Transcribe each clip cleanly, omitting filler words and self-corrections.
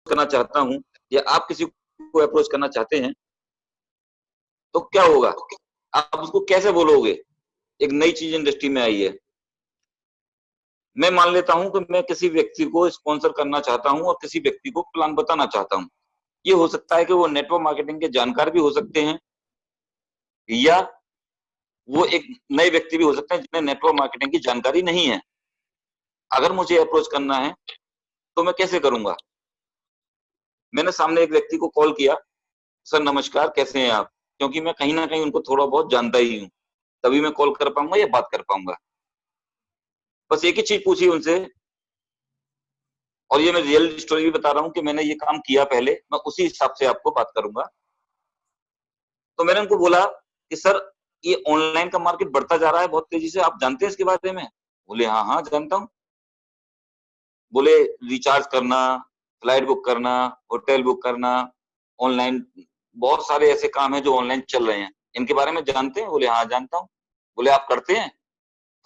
करना चाहता हूँ या आप किसी को अप्रोच करना चाहते हैं, तो क्या होगा? आप उसको कैसे बोलोगे? एक नई चीज इंडस्ट्री में आई है। मैं मान लेता हूँ कि मैं किसी व्यक्ति को स्पॉन्सर करना चाहता हूँ और किसी व्यक्ति को प्लान बताना चाहता हूँ। ये हो सकता है कि वो नेटवर्क मार्केटिंग के जानकार भी हो सकते हैं या वो एक नए व्यक्ति भी हो सकते हैं जिन्हें नेटवर्क मार्केटिंग की जानकारी नहीं है। अगर मुझे अप्रोच करना है तो मैं कैसे करूंगा? मैंने सामने एक व्यक्ति को कॉल किया, सर नमस्कार, कैसे हैं आप? क्योंकि मैं कहीं ना कहीं उनको थोड़ा बहुत जानता ही हूँ, तभी मैं कॉल कर पाऊंगा या बात कर पाऊंगा। बस एक ही चीज पूछी उनसे, और ये मैं रियल स्टोरी भी बता रहा हूँ कि मैंने ये काम किया पहले, मैं उसी हिसाब से आपको बात करूंगा। तो मैंने उनको बोला कि सर ये ऑनलाइन का मार्केट बढ़ता जा रहा है बहुत तेजी से, आप जानते हैं इसके बारे में? बोले हाँ हाँ जानता हूँ। बोले रिचार्ज करना, फ्लाइट बुक करना, होटल बुक करना, ऑनलाइन बहुत सारे ऐसे काम हैं जो ऑनलाइन चल रहे हैं, इनके बारे में जानते हैं? बोले हाँ जानता हूँ। बोले आप करते हैं?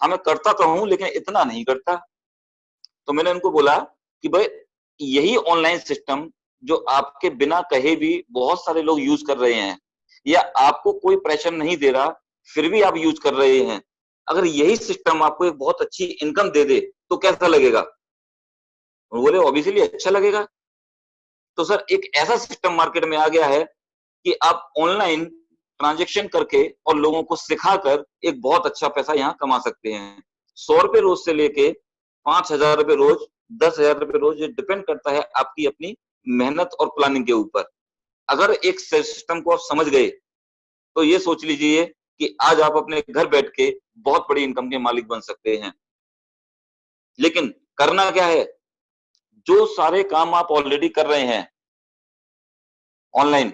हाँ मैं करता तो हूँ लेकिन इतना नहीं करता। तो मैंने उनको बोला कि भाई यही ऑनलाइन सिस्टम जो आपके बिना कहे भी बहुत सारे लोग यूज कर रहे हैं या आपको कोई प्रेशर नहीं दे रहा फिर भी आप यूज कर रहे हैं, अगर यही सिस्टम आपको एक बहुत अच्छी इनकम दे दे तो कैसा लगेगा? बोले ऑब्वियसली अच्छा लगेगा। तो सर एक ऐसा सिस्टम मार्केट में आ गया है कि आप ऑनलाइन ट्रांजेक्शन करके और लोगों को सिखाकर एक बहुत अच्छा पैसा यहाँ कमा सकते हैं। 100 रुपए रोज से लेके 5,000 रुपए रोज, 10,000 रुपए रोज, ये डिपेंड करता है आपकी अपनी मेहनत और प्लानिंग के ऊपर। अगर एक सिस्टम को आप समझ गए तो ये सोच लीजिए कि आज आप अपने घर बैठ के बहुत बड़ी इनकम के मालिक बन सकते हैं। लेकिन करना क्या है? जो सारे काम आप ऑलरेडी कर रहे हैं ऑनलाइन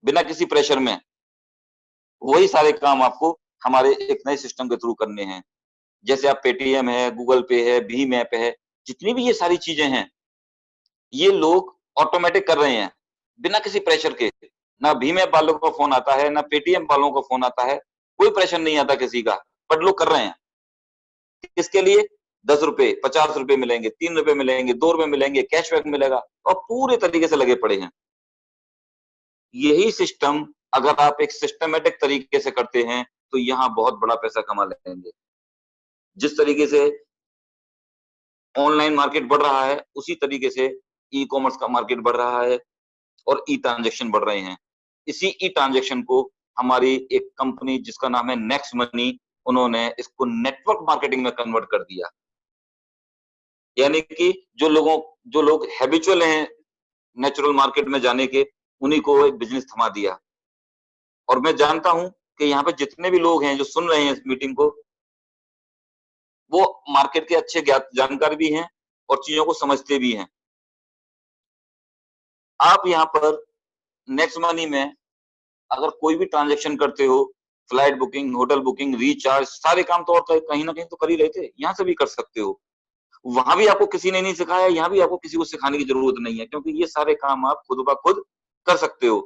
बिना किसी प्रेशर में, वही सारे काम आपको हमारे एक नए सिस्टम के थ्रू करने हैं। जैसे आप पेटीएम है, गूगल पे है, भीम ऐप है, जितनी भी ये सारी चीजें हैं, ये लोग ऑटोमेटिक कर रहे हैं बिना किसी प्रेशर के। ना भीम ऐप वालों का फोन आता है, ना पेटीएम वालों का फोन आता है, कोई प्रेशर नहीं आता किसी का, बट लोग कर रहे हैं। किसके लिए? 10 रुपए, 50 रुपए मिलेंगे, 3 रुपए मिलेंगे, 2 रुपए मिलेंगे, कैशबैक मिलेगा, और पूरे तरीके से लगे पड़े हैं। यही सिस्टम अगर आप एक सिस्टमेटिक तरीके से करते हैं तो यहाँ बहुत बड़ा पैसा कमा लेंगे। जिस तरीके से ऑनलाइन मार्केट बढ़ रहा है उसी तरीके से ई कॉमर्स का मार्केट बढ़ रहा है और ई ट्रांजेक्शन बढ़ रहे हैं। इसी ई ट्रांजेक्शन को हमारी एक कंपनी जिसका नाम है नेक्स्ट मनी, उन्होंने इसको नेटवर्क मार्केटिंग में कन्वर्ट कर दिया। यानी कि जो लोग हैबिचुअल हैं नेचुरल मार्केट में जाने के, उन्हीं को एक बिजनेस थमा दिया। और मैं जानता हूं कि यहाँ पे जितने भी लोग हैं जो सुन रहे हैं इस मीटिंग को, वो मार्केट के अच्छे जानकार भी हैं और चीजों को समझते भी हैं। आप यहाँ पर नेक्स्ट मनी में अगर कोई भी ट्रांजेक्शन करते हो, flight booking, hotel booking, recharge, सारे काम तो और कहीं ना कहीं तो कर ही रहे थे, यहाँ से भी कर सकते हो। वहां भी आपको किसी ने नहीं सिखाया, यहाँ भी आपको किसी को सिखाने की जरूरत नहीं है, क्योंकि ये सारे काम आप खुद ब खुद कर सकते हो।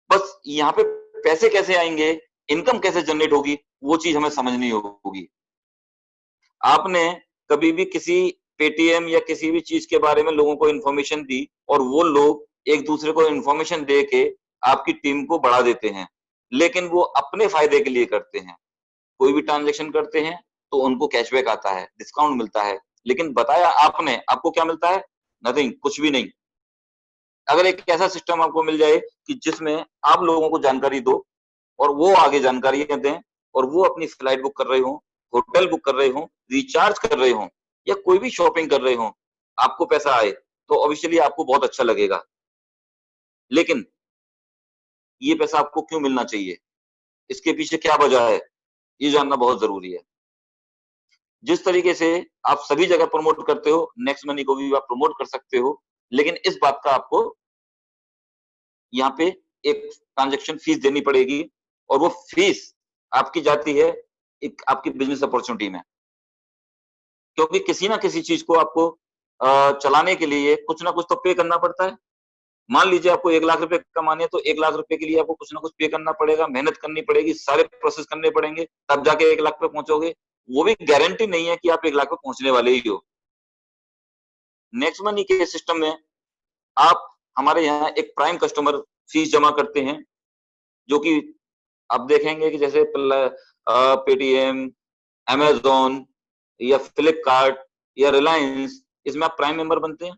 बस यहाँ पे पैसे कैसे आएंगे, इनकम कैसे जनरेट होगी, वो चीज हमें समझनी होगी। आपने कभी भी किसी पेटीएम या किसी भी चीज के बारे में लोगों को इंफॉर्मेशन दी और वो लोग एक दूसरे को इंफॉर्मेशन दे के आपकी टीम को बढ़ा देते हैं, लेकिन वो अपने फायदे के लिए करते हैं। कोई भी ट्रांजेक्शन करते हैं तो उनको कैशबैक आता है, डिस्काउंट मिलता है, लेकिन बताया आपने, आपको क्या मिलता है? नथिंग, कुछ भी नहीं। अगर एक ऐसा सिस्टम आपको मिल जाए कि जिसमें आप लोगों को जानकारी दो और वो आगे जानकारियां दें, और वो अपनी फ्लाइट बुक कर रहे हो, होटल बुक कर रहे हो, रिचार्ज कर रहे हो या कोई भी शॉपिंग कर रहे हो, आपको पैसा आए, तो ऑब्वियसली आपको बहुत अच्छा लगेगा। लेकिन ये पैसा आपको क्यों मिलना चाहिए, इसके पीछे क्या वजह है, ये जानना बहुत जरूरी है। जिस तरीके से आप सभी जगह प्रमोट करते हो, नेक्स्ट मनी को भी आप प्रमोट कर सकते हो, लेकिन इस बात का आपको यहाँ पे एक ट्रांजेक्शन फीस देनी पड़ेगी, और वो फीस आपकी जाती है एक आपकी बिजनेस अपॉर्चुनिटी में। क्योंकि किसी ना किसी चीज को आपको चलाने के लिए कुछ ना कुछ तो पे करना पड़ता है। मान लीजिए आपको 1 लाख रुपए कमाने हैं, तो 1 लाख रुपए के लिए आपको कुछ ना कुछ पे करना पड़ेगा, मेहनत करनी पड़ेगी, सारे प्रोसेस करने पड़ेंगे, तब जाके 1 लाख पे पहुंचोगे। वो भी गारंटी नहीं है कि आप 1 लाख पे पहुंचने वाले ही हो। नेक्स्ट मनी के सिस्टम में आप हमारे यहाँ एक प्राइम कस्टमर फीस जमा करते हैं, जो कि आप देखेंगे कि जैसे पेटीएम, अमेज़न या फ्लिपकार्ट या रिलायंस, इसमें आप प्राइम मेंबर बनते हैं।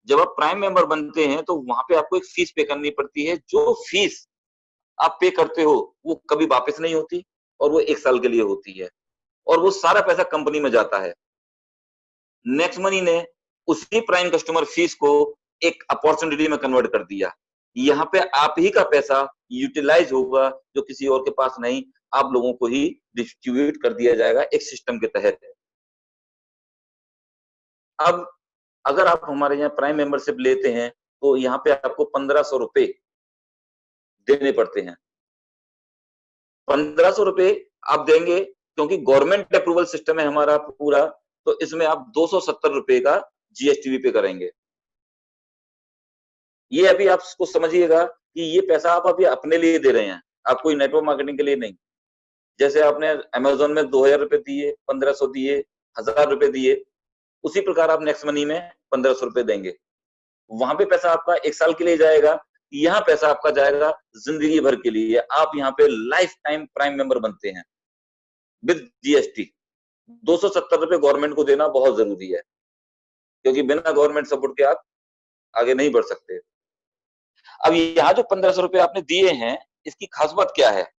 जब आप प्राइम मेंबर बनते हैं तो वहां पे आपको एक फीस पे करनी पड़ती है। जो फीस आप पे करते हो वो कभी वापस नहीं होती, और वो 1 साल के लिए होती है, और वो सारा पैसा कंपनी में जाता है। नेक्स्ट मनी ने उसी प्राइम कस्टमर फीस को एक अपॉर्चुनिटी में कन्वर्ट कर दिया। यहाँ पे आप ही का पैसा यूटिलाइज होगा, जो किसी और के पास नहीं, आप लोगों को ही डिस्ट्रीब्यूट कर दिया जाएगा एक सिस्टम के तहत। अब अगर आप हमारे यहाँ प्राइम मेंबरशिप लेते हैं तो यहाँ पे आपको 1500 रुपए देने पड़ते हैं। 1500 रुपए आप देंगे क्योंकि गवर्नमेंट अप्रूवल सिस्टम है हमारा पूरा, तो इसमें आप 270 रुपए का जीएसटी भी पे करेंगे। ये अभी आप इसको समझिएगा कि ये पैसा आप अभी अपने लिए दे रहे हैं, आप कोई नेटवर्क मार्केटिंग के लिए नहीं। जैसे आपने अमेज़न में 2000 रुपए दिए, 1500 दिए, 1000 रुपए दिए, उसी प्रकार आप नेक्स्ट मनी में 1500 रुपए देंगे। वहां पे पैसा आपका 1 साल के लिए जाएगा, यहाँ पैसा आपका जाएगा जिंदगी भर के लिए। आप यहाँ पे लाइफ टाइम प्राइम मेंबर बनते हैं विद जीएसटी। 270 रुपए गवर्नमेंट को देना बहुत जरूरी है, क्योंकि बिना गवर्नमेंट सपोर्ट के आप आगे नहीं बढ़ सकते। अब यहाँ जो 1500 रुपए आपने दिए हैं, इसकी खास बात क्या है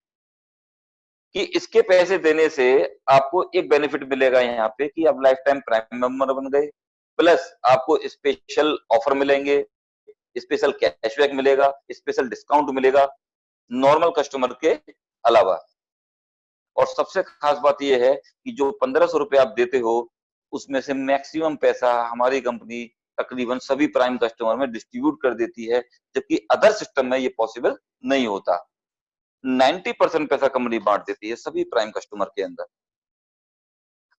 कि इसके पैसे देने से आपको एक बेनिफिट मिलेगा यहाँ पे कि आप लाइफ टाइम प्राइम मेंबर बन गए, प्लस आपको स्पेशल ऑफर मिलेंगे, स्पेशल कैशबैक मिलेगा, स्पेशल डिस्काउंट मिलेगा नॉर्मल कस्टमर के अलावा। और सबसे खास बात यह है कि जो 1500 रुपए आप देते हो, उसमें से मैक्सिमम पैसा हमारी कंपनी तकरीबन सभी प्राइम कस्टमर में डिस्ट्रीब्यूट कर देती है, जबकि अदर सिस्टम में ये पॉसिबल नहीं होता। 90% पैसा कंपनी बांट देती है सभी प्राइम कस्टमर के अंदर।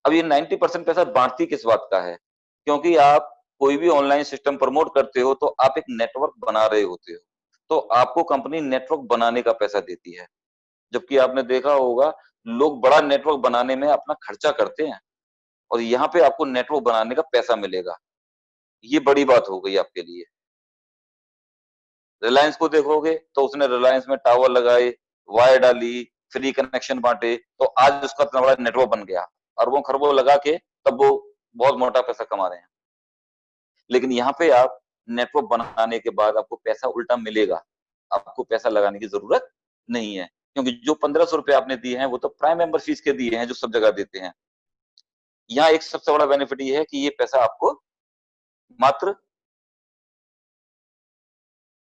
अब ये 90% पैसा बांटती किस बात का है? क्योंकि आप कोई भी ऑनलाइन सिस्टम प्रमोट करते हो तो आप एक नेटवर्क बना रहे होते हो, तो आपको कंपनी नेटवर्क बनाने का पैसा देती है। जबकि आपने देखा होगा लोग बड़ा नेटवर्क बनाने में अपना खर्चा करते हैं, और यहाँ पे आपको नेटवर्क बनाने का पैसा मिलेगा। ये बड़ी बात हो गई आपके लिए। रिलायंस को देखोगे तो उसने रिलायंस में टावर लगाए, वायर डाली, फ्री कनेक्शन बांटे, तो आज उसका इतना बड़ा नेटवर्क बन गया, अरबों खरबों लगा के तब वो बहुत मोटा पैसा कमा रहे हैं। लेकिन यहाँ पे आप नेटवर्क बनाने के बाद आपको पैसा उल्टा मिलेगा, आपको पैसा लगाने की जरूरत नहीं है, क्योंकि जो 1500 रुपए आपने दिए हैं वो तो प्राइम मेंबर फीस के दिए हैं जो सब जगह देते हैं। यहाँ एक सबसे बड़ा बेनिफिट ये है कि ये पैसा आपको मात्र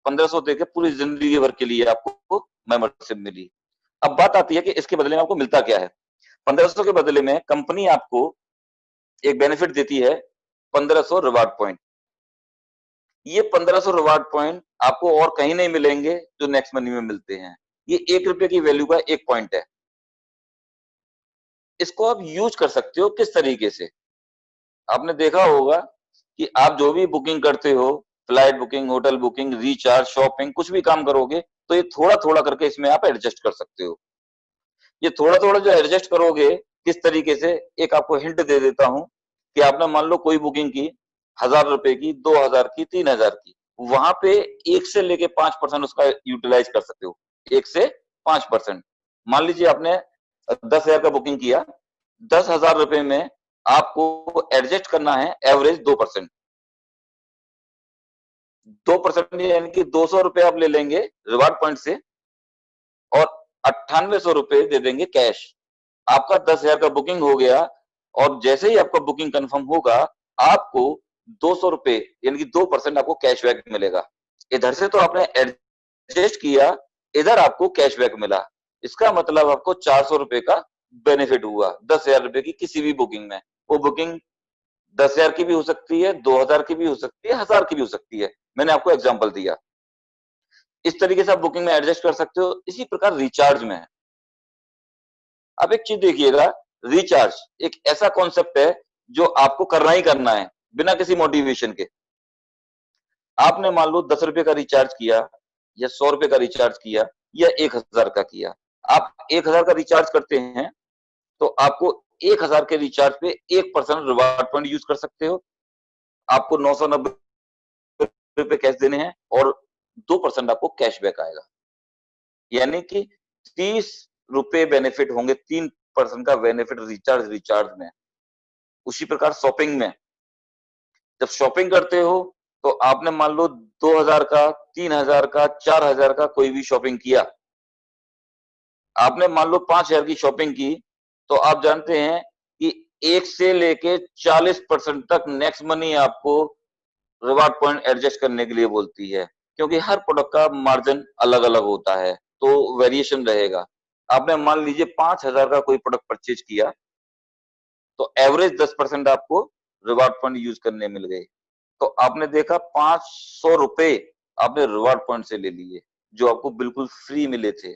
1500 देके पूरी जिंदगी भर के लिए आपको मेंबरशिप मिली। अब बात आती है कि इसके बदले में आपको मिलता क्या है। 1500 के बदले में कंपनी आपको एक बेनिफिट देती है, 1500 रिवार्ड पॉइंट। ये 1500 रिवार्ड पॉइंट आपको और कहीं नहीं मिलेंगे जो नेक्स्ट मनी में मिलते हैं। ये 1 रुपए की वैल्यू का एक पॉइंट है। इसको आप यूज कर सकते हो किस तरीके से? आपने देखा होगा कि आप जो भी बुकिंग करते हो, flight booking, hotel booking, recharge, shopping, कुछ भी काम करोगे तो ये थोड़ा थोड़ा करके इसमें आप एडजस्ट कर सकते हो। ये थोड़ा थोड़ा जो एडजस्ट करोगे किस तरीके से, एक आपको हिंट दे देता हूं कि आपने मान लो कोई बुकिंग की 1000 रुपए की, 2000 की, 3000 की, वहां पे 1 से लेके 5% उसका यूटिलाइज कर सकते हो। 1 से 5%। मान लीजिए आपने 10,000 का बुकिंग किया, 10,000 रुपए में आपको एडजस्ट करना है एवरेज 2%। 2% यानी कि 200 रुपए आप ले लेंगे रिवार्ड पॉइंट से, और 9800 रुपए दे देंगे कैश। आपका 10,000 का बुकिंग हो गया, और जैसे ही आपका बुकिंग कंफर्म होगा आपको 200 रुपए यानी कि 2% आपको कैशबैक मिलेगा। इधर से तो आपने एडजस्ट किया, इधर आपको कैशबैक मिला। इसका मतलब आपको 400 रुपए का बेनिफिट हुआ 10,000 रुपए की किसी भी बुकिंग में। वो बुकिंग 10,000 की भी हो सकती है, 2,000 की भी हो सकती है, 1000 की भी हो सकती है। मैंने आपको एग्जांपल दिया। इस तरीके से आप बुकिंग में एडजस्ट कर सकते हो। इसी प्रकार रिचार्ज में है। अब एक चीज देखिएगा, रिचार्ज एक ऐसा कॉन्सेप्ट है जो आपको करना ही करना है बिना किसी मोटिवेशन के। आपने मान लो 10 रुपए का रिचार्ज किया, या 100 रुपए का रिचार्ज किया, या 1000 का किया। आप 1000 का रिचार्ज करते हैं तो आपको 1000 के रिचार्ज पे 1% रिवार्ड पॉइंट यूज कर सकते हो। आपको 990 रुपए कैश देने हैं और 2% आपको कैशबैक आएगा। यानी कि 30 रुपए बेनिफिट होंगे, 3% का बेनिफिट रिचार्ज में। उसी प्रकार शॉपिंग में, जब शॉपिंग करते हो तो आपने मान लो 2000 का, 3000 का, 4000 का कोई भी शॉपिंग किया, आपने मान लो 5000 की शॉपिंग की, तो आप जानते हैं कि 1 से लेके 40% तक नेक्स्ट मनी आपको रिवार्ड पॉइंट एडजस्ट करने के लिए बोलती है, क्योंकि हर प्रोडक्ट का मार्जिन अलग-अलग होता है, तो वेरिएशन रहेगा। आपने मान लीजिए 5000 का कोई प्रोडक्ट परचेज किया, तो एवरेज 10% आपको रिवार्ड पॉइंट यूज करने मिल गए। तो आपने देखा 500 रुपए आपने रिवार्ड पॉइंट से ले लिए, जो आपको बिल्कुल फ्री मिले थे।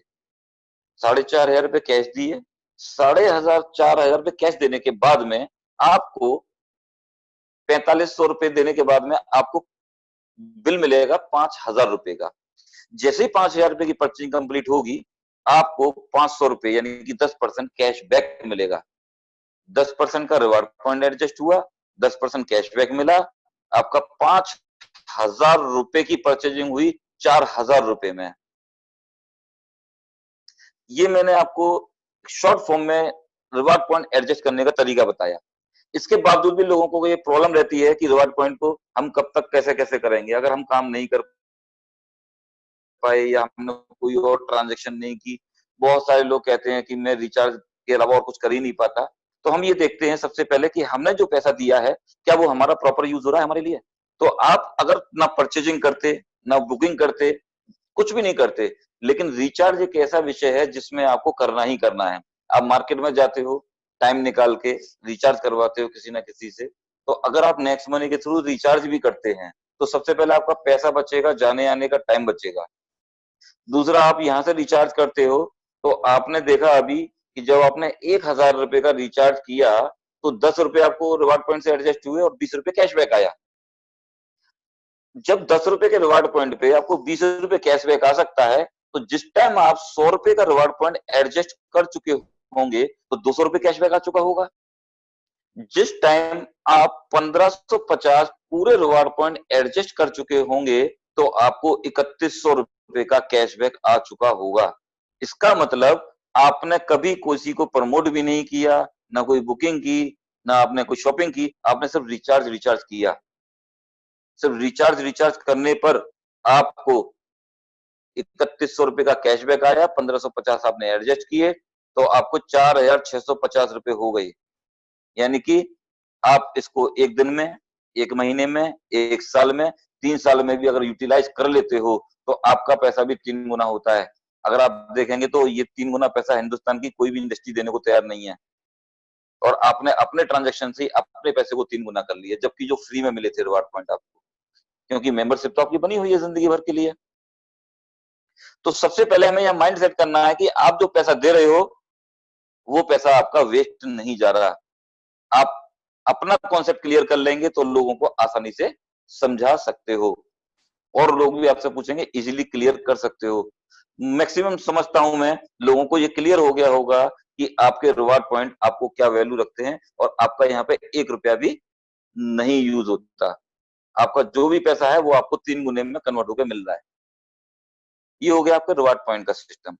4500 रुपए कैश दिए, 4500 4000 रुपए कैश देने के बाद में आपको 4500 रुपए देने के बाद में आपको बिल मिलेगा 5000 रुपए का। जैसे ही 5000 रुपए की परचेजिंग कंप्लीट होगी, आपको 500 रुपए यानी कि 10% कैशबैक मिलेगा। 10% का रिवार्ड पॉइंट एडजस्ट हुआ, 10% कैशबैक मिला, आपका 5000 रुपए की परचेजिंग हुई 4000 रुपए में। ये मैंने आपको शॉर्ट फॉर्म में रिवार्ड पॉइंट एडजस्ट करने का तरीका बताया। इसके बावजूद भी लोगों को ये प्रॉब्लम रहती है कि रिवार्ड पॉइंट को हम कब तक कैसे-कैसे करेंगे? अगर हम काम नहीं कर पाए या हमने कोई और ट्रांज़ैक्शन नहीं की, बहुत सारे लोग कहते हैं कि मैं रिचार्ज के अलावा और कुछ कर ही नहीं पाता। तो हम ये देखते हैं सबसे पहले कि हमने जो पैसा दिया है, क्या वो हमारा प्रॉपर यूज़ हो रहा है हमारे लिए? तो आप अगर ना परचेजिंग करते, ना बुकिंग करते, कुछ भी नहीं करते, लेकिन रिचार्ज एक ऐसा विषय है जिसमें आपको करना ही करना है। आप मार्केट में जाते हो, टाइम निकाल के रिचार्ज करवाते हो किसी न किसी से, तो अगर आप नेक्स्ट मनी के थ्रू रिचार्ज भी करते हैं, तो सबसे पहले आपका पैसा बचेगा, जाने-आने का टाइम बचेगा। दूसरा, आप यहाँ से रिचार्ज करते हो, तो आपने देखा अभी कि जब आपने 1000 रुपए का रिचार्ज किया, तो 10 रुपए आपको रिवार्ड पॉइंट से एडजस्ट हुए और 20 रुपए कैशबैक आया। जब 10 रुपए के रिवार्ड पॉइंट पे आपको 20 रुपए कैशबैक आ सकता है, तो जिस टाइम आप 100 रुपए का रिवार्ड पॉइंट एडजस्ट कर चुके होंगे, तो 200 रुपए कैशबैक आ चुका होगा। जिस टाइम आप 1550 पूरे रिवार्ड पॉइंट एडजस्ट कर चुके होंगे, तो आपको 3100 रुपए का कैशबैक आ चुका होगा। इसका मतलब आपने कभी किसी को प्रमोट भी नहीं किया, ना कोई बुकिंग की, ना आपने कोई शॉपिंग की, आपने सिर्फ रिचार्ज किया। सिर्फ रिचार्ज करने पर आपको 3100 रुपए का कैशबैक आया, 1550 आपने एडजस्ट किए, तो आपको 4650 रुपए हो गई। यानी कि आप इसको 1 दिन में, 1 महीने में, 1 साल में, 3 साल में भी अगर यूटिलाइज कर लेते हो, तो आपका पैसा भी 3 गुना होता है। अगर आप देखेंगे तो ये 3 गुना पैसा हिंदुस्तान की कोई भी इंडस्ट्री देने को तैयार नहीं है। और आपने अपने ट्रांज़ैक्शन से अपने पैसे को 3 गुना कर लिया, जबकि जो फ्री में मिले थे रिवार्ड पॉइंट आपको। क्योंकि मेंबरशिप तो आपकी बनी हुई है ज़िंदगी भर के लिए। तो सबसे पहले हमें यह माइंड सेट करना है कि आप जो पैसा दे रहे हो, वो पैसा आपका वेस्ट नहीं जा रहा। आप अपना कॉन्सेप्ट क्लियर कर लेंगे तो लोगों को आसानी से समझा सकते हो और लोग भी आपसे पूछेंगे, इजीली क्लियर कर सकते हो। मैक्सिमम समझता हूं मैं, लोगों को ये क्लियर हो गया होगा कि आपके रिवार्ड पॉइंट आपको क्या वैल्यू रखते हैं और आपका यहाँ पे 1 रुपया भी नहीं यूज होता। आपका जो भी पैसा है वो आपको 3 गुने में कन्वर्ट होकर मिल रहा है। ये हो गया आपका रिवार्ड पॉइंट का सिस्टम।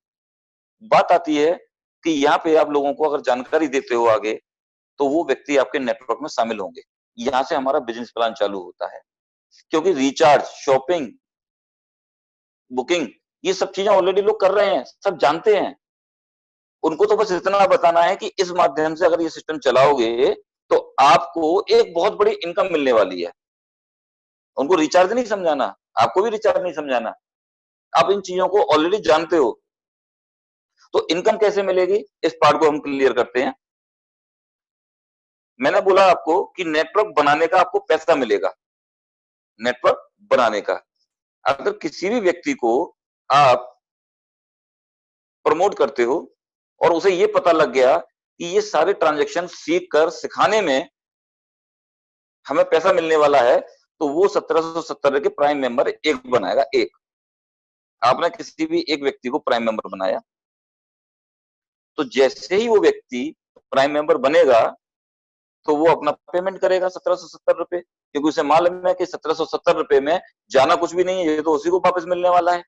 बात आती है कि यहाँ पे आप लोगों को अगर जानकारी देते हो आगे, तो वो व्यक्ति आपके नेटवर्क में शामिल होंगे। यहाँ से हमारा बिज़नेस प्लान चालू होता है। क्योंकि रिचार्ज, शॉपिंग, बुकिंग ये सब चीज़ें ऑलरेडी लोग कर रहे हैं, सब जानते हैं। उनको तो बस इतना बताना है कि इस माध्यम से अगर ये सिस्टम चलाओगे, तो आपको एक बहुत बड़ी इनकम मिलने वाली है। उनको रिचार्ज नहीं समझाना, आपको भी रिचार्ज नहीं समझाना। आप इन चीज़ों को ऑलरेडी जानते हो। तो इनकम कैसे मिलेगी? इस पार्ट को हम क्लियर करते हैं। मैंने बोला आपको कि नेटवर्क बनाने का आपको पैसा मिलेगा, नेटवर्क बनाने का। अगर किसी भी व्यक्ति को आप प्रमोट करते हो और उसे ये पता लग गया कि ये सारे ट्रांज़ैक्शन सीख कर सिखाने में हमें पैसा मिलने वाला है, तो वो 1770 के प्राइम मेंबर एक बनाएगा, एक। आपने किसी भी एक व्यक्ति को प्राइम मेंबर बनाया, तो जैसे ही वो व्यक्ति प्राइम मेंबर बनेगा, तो वो अपना पेमेंट करेगा 1770 रुपए। क्योंकि उसे मालूम है कि 1770 रुपए में जाना कुछ भी नहीं है, ये तो उसी को वापस मिलने वाला है।